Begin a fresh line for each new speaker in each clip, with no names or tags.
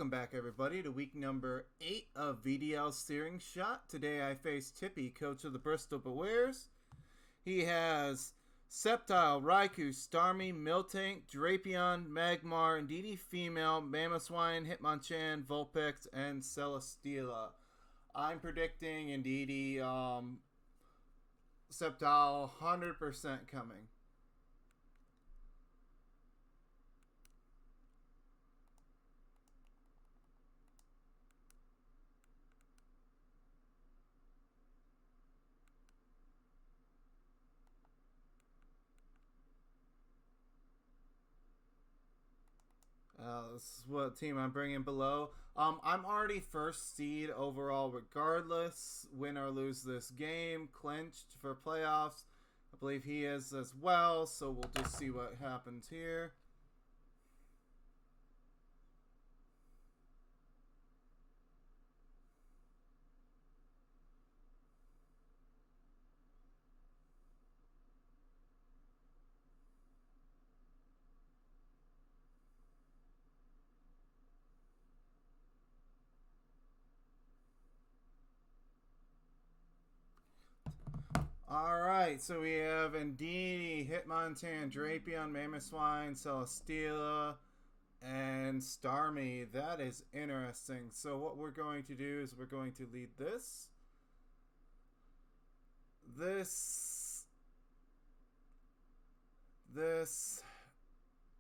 Welcome back, everybody, to week number 8 of VDL Steering Shot. Today I face Tipee, coach of the Bristal Bewears. He has Sceptile, Raikou, Starmie, Miltank, Drapion, Magmar, Indeedee Female, Mamoswine, Hitmonchan, Vulpix, and Celesteela. I'm predicting Indeedee Sceptile 100% coming. This is what team I'm bringing below. I'm already first seed overall regardless. Win or lose this game. Clenched for playoffs. I believe he is as well, so we'll just see what happens here. Alright, so we have Indeedee, Hitmonchan, Drapion, Mamoswine, Celesteela, and Starmie. That is interesting. So what we're going to do is we're going to lead this,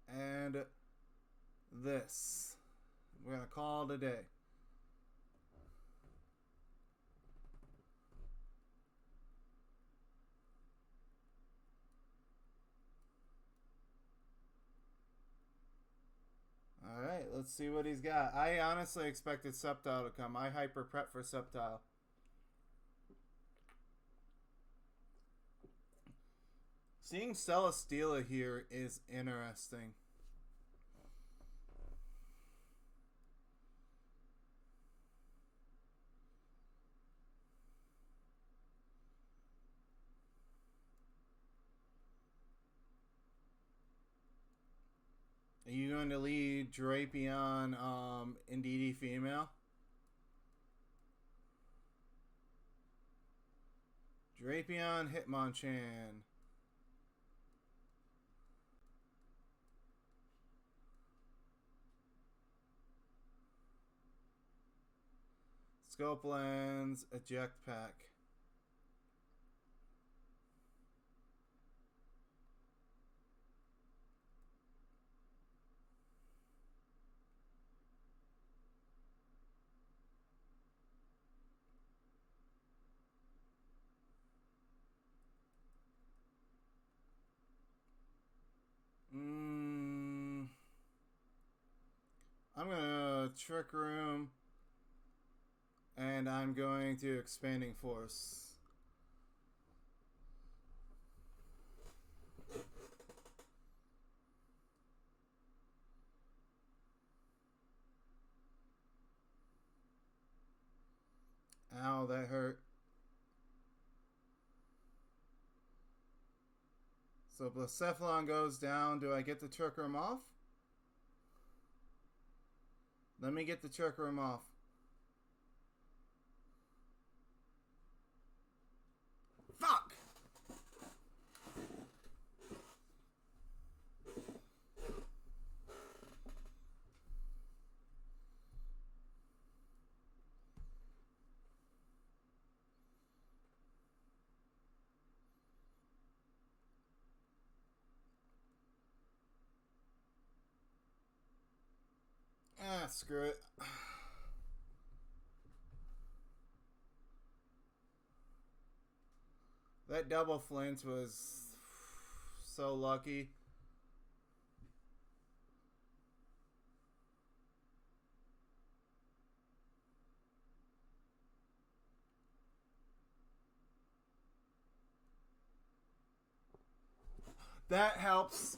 and this. We're going to call it a day. Alright, let's see what he's got. I honestly expected Sceptile to come. I hyper prep for Sceptile. Seeing Celesteela here is interesting. Are you going to lead Drapion, Indeedee Female? Drapion, Hitmonchan. Scope Lens, Eject Pack. I'm going to Trick Room, and I'm going to Expanding Force. Ow, that hurt. So Blacephalon goes down. Do I get the Trick Room off? Let me get the Trick Room off. Fuck! Ah, screw it. That double flinch was so lucky. That helps.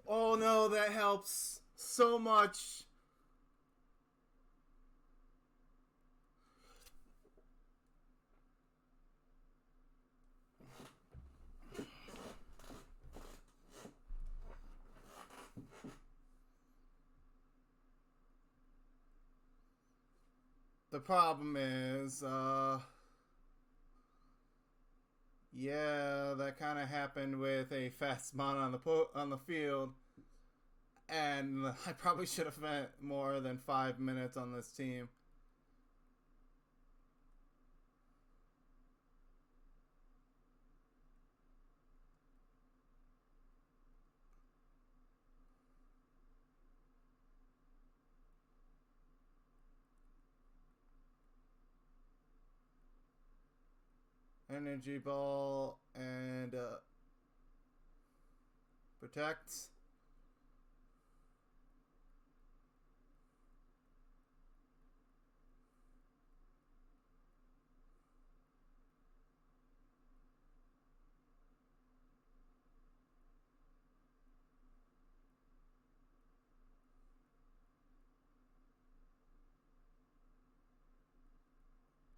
Oh no, that helps so much. The problem is, yeah, that kind of happened with a fast mon on the field, and I probably should have spent more than 5 minutes on this team. Energy ball and protect.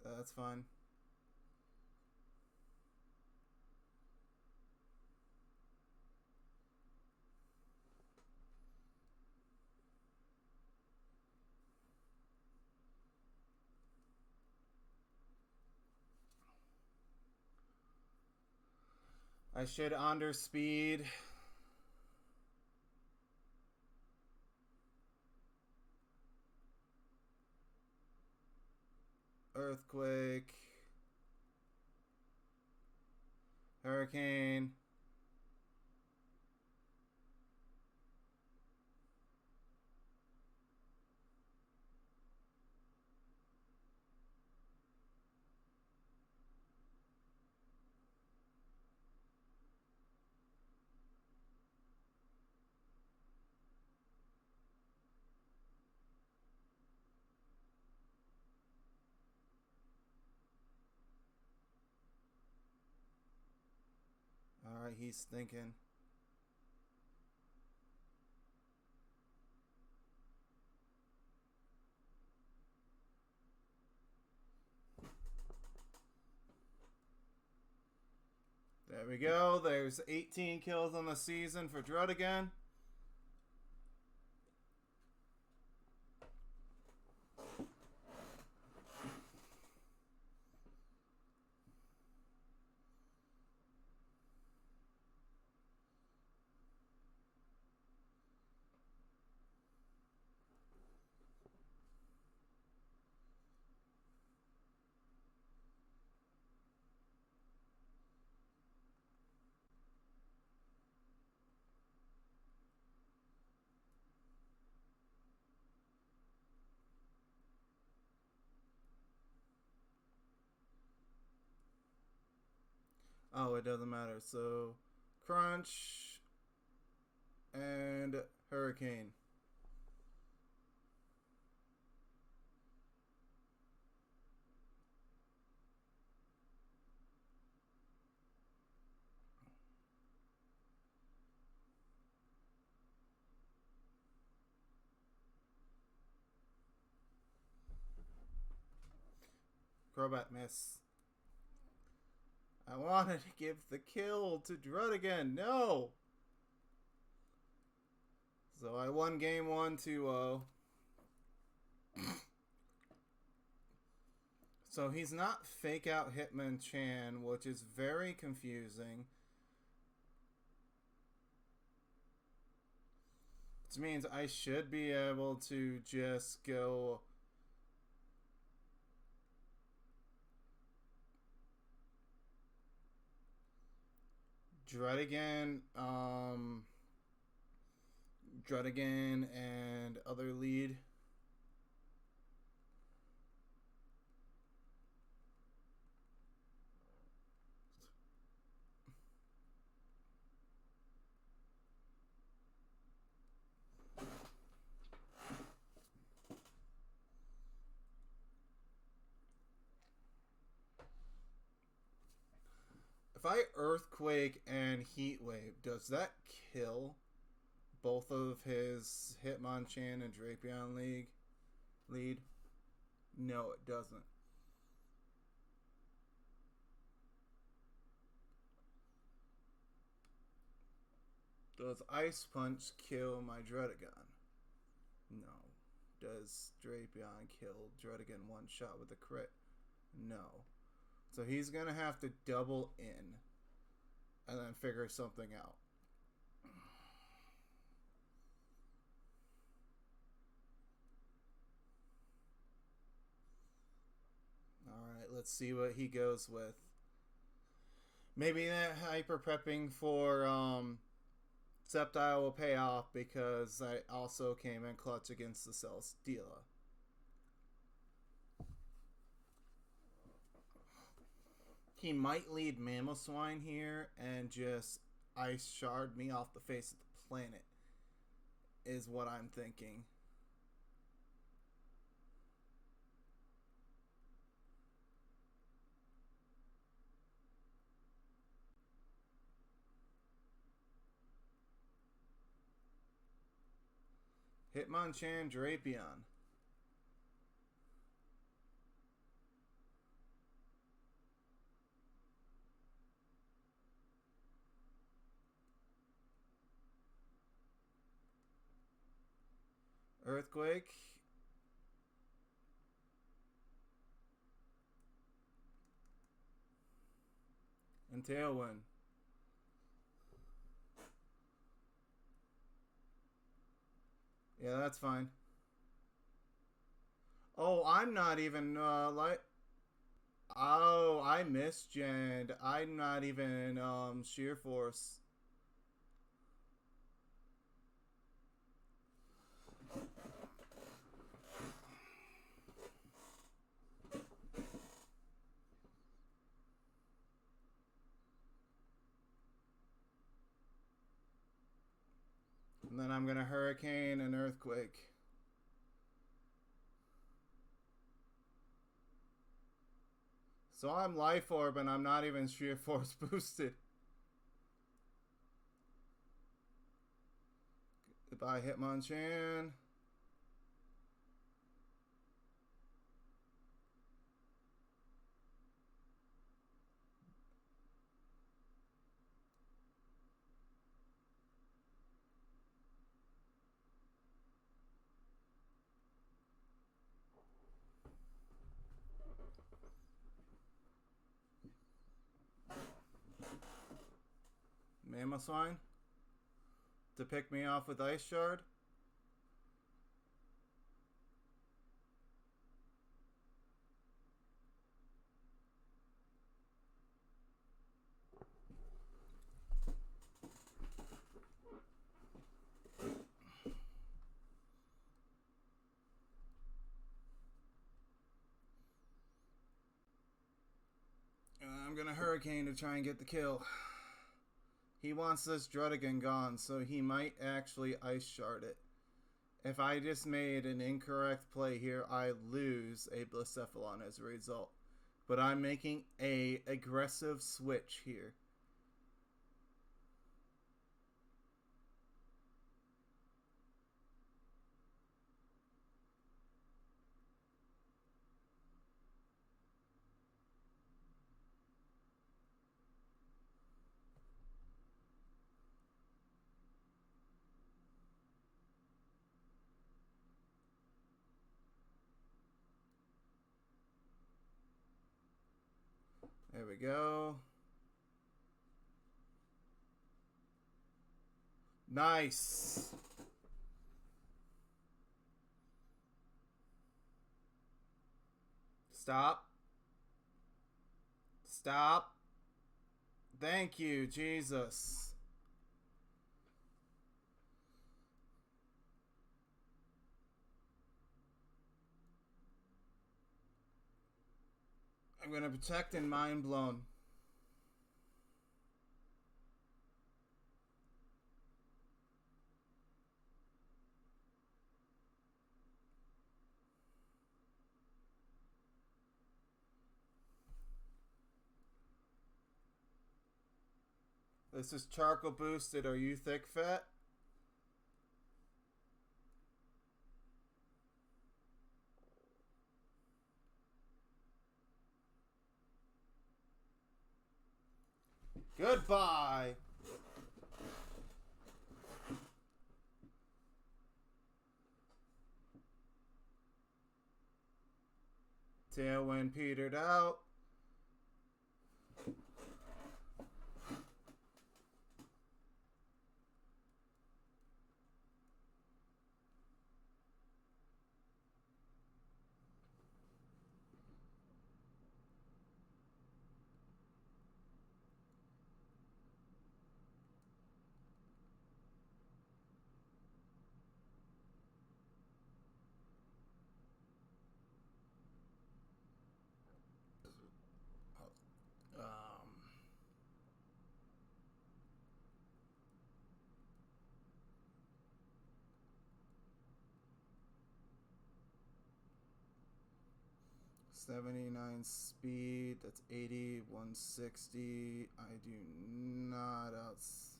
That's fine. I should under speed. Earthquake. Hurricane. Alright, he's thinking. There we go. There's 18 kills on the season for Drud again. Oh, it doesn't matter. So, Crunch and Hurricane. Crobat miss. I wanted to give the kill to Drud again. No! So I won game 1 2-0. So he's not fake out Hitmonchan, which is very confusing. Which means I should be able to just go Drudigan, and other lead. If I Earthquake and Heat Wave, does that kill both of his Hitmonchan and Drapion lead? No, it doesn't. Does Ice Punch kill my Druddigon? No. Does Drapion kill Druddigan one shot with a crit? No. So he's going to have to double in and then figure something out. Alright, let's see what he goes with. Maybe that hyper prepping for Sceptile will pay off because I also came in clutch against the Celesteela. He might lead Mamoswine here and just Ice Shard me off the face of the planet, is what I'm thinking. Hitmonchan, Drapion. Earthquake. And Tailwind. Yeah, that's fine. Oh, I'm not even, Oh, I misgened. I'm not even, Sheer Force. And then I'm gonna Hurricane and Earthquake. So I'm Life Orb and I'm not even Sheer Force boosted. Goodbye, Hitmonchan. Mamoswine to pick me off with Ice Shard. I'm gonna Hurricane to try and get the kill. He wants this Druddigan gone, so he might actually Ice Shard it. If I just made an incorrect play here, I lose a Blacephalon as a result. But I'm making a aggressive switch here. There we go. Nice. Stop. Stop. Thank you, Jesus. I'm going to protect and Mind Blown. This is charcoal boosted. Are you thick fat? Goodbye. Tailwind petered out. Um, 79 speed, that's 80, 160. I do not outs.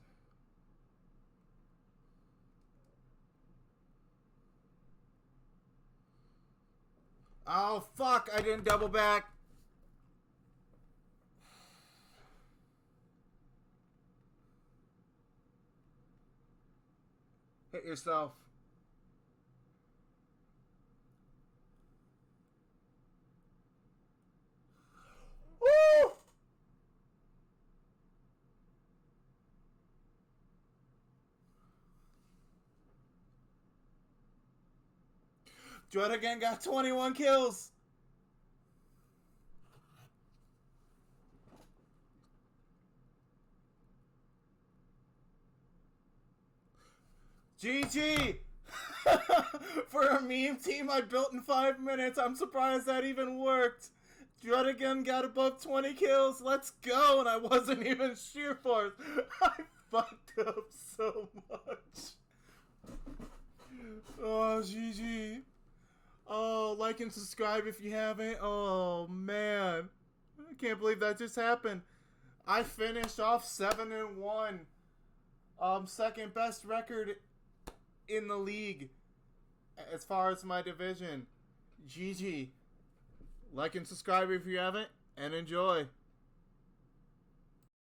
Oh, fuck, I didn't double back. Hit yourself. Woo! Dread again got 21 kills. GG! For a meme team I built in 5 minutes, I'm surprised that even worked. Dread again got above 20 kills. Let's go! And I wasn't even sheer force. I fucked up so much. Oh, GG. Oh, like and subscribe if you haven't. Oh, man. I can't believe that just happened. I finished off 7-1. Second best record in the league as far as my division. GG. Like and subscribe if you haven't, and enjoy.